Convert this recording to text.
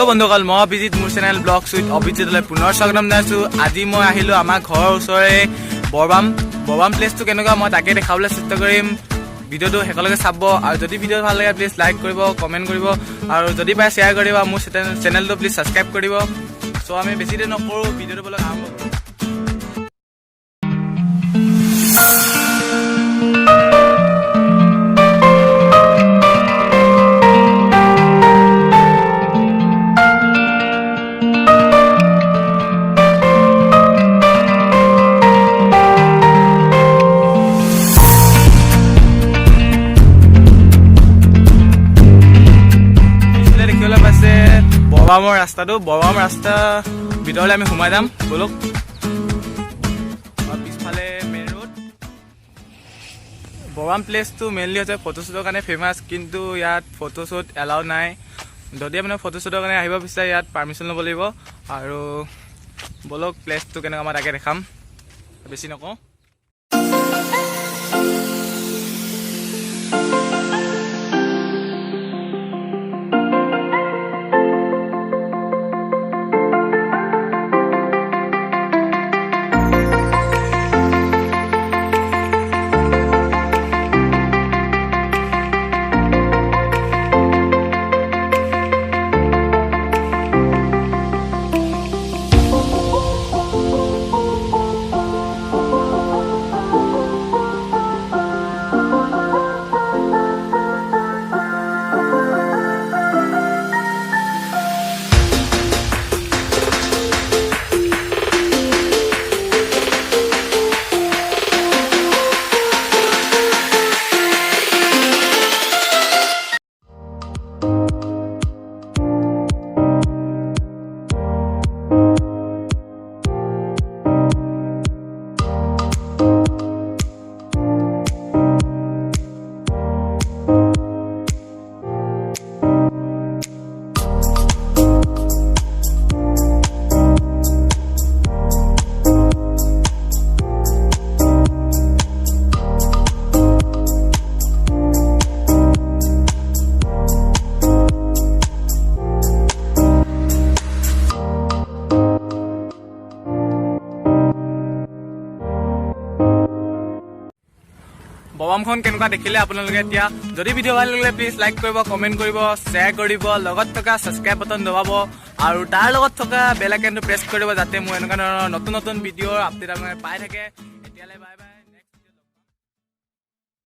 বন্ধুসকল মই অভিজিত মোৰ চেনেল ব্লগছ উইথ অভিজিতলৈ পুনৰ স্বাগতম জনাইছোঁ। আজি মই আহিলোঁ আমাৰ ঘৰৰ ওচৰৰে বৰবাম প্লেচটো কেনেকুৱা মই তাকে দেখাবলৈ চেষ্টা কৰিম। ভিডিঅ'টো শেষলৈকে চাব আৰু যদি ভিডিঅ' ভাল লাগে প্লিজ লাইক কৰিব, কমেণ্ট কৰিব আৰু যদি পাৰে শ্বেয়াৰ কৰিব। মোৰ চেনেলটো প্লিজ ছাবস্ক্ৰাইব কৰিব। চ' আমি বেছি দেৰি নকৰোঁ, ভিডিঅ'টো বোলে আৰম্ভ কৰোঁ। বৰবামৰ ৰাস্তা ভিতৰলৈ আমি সোমাই যাম বলক। পিছফালে মেইন ৰোড। বৰবাম প্লেচটো মেইনলি হৈছে ফটোশ্বুটৰ কাৰণে ফেমাছ, কিন্তু ইয়াত ফটোশ্বুট এলাউ নাই। যদি আপোনাৰ ফটোশ্বুটৰ কাৰণে আহিব বিচাৰে ইয়াত পাৰ্মিশ্যন ল'ব লাগিব। আৰু বলক প্লেচটো কেনেকুৱা মই তাকে দেখাম, বেছি নকওঁ। বৰবামখন কেনেকুৱা দেখিলে আপোনালোকে। এতিয়া যদি ভিডিঅ' ভাল লাগিলে প্লিজ লাইক কৰিব, কমেণ্ট কৰিব, শ্বেয়াৰ কৰিব, লগত থকা ছাবস্ক্ৰাইব বাটন দবাব আৰু তাৰ লগত থকা বেল আইকনটো প্ৰেছ কৰিব, যাতে মোৰ এনেকুৱা ধৰণৰ নতুন নতুন ভিডিঅ'ৰ আপডেট আপোনালোকে পাই থাকে। এতিয়ালৈ বাই বাই।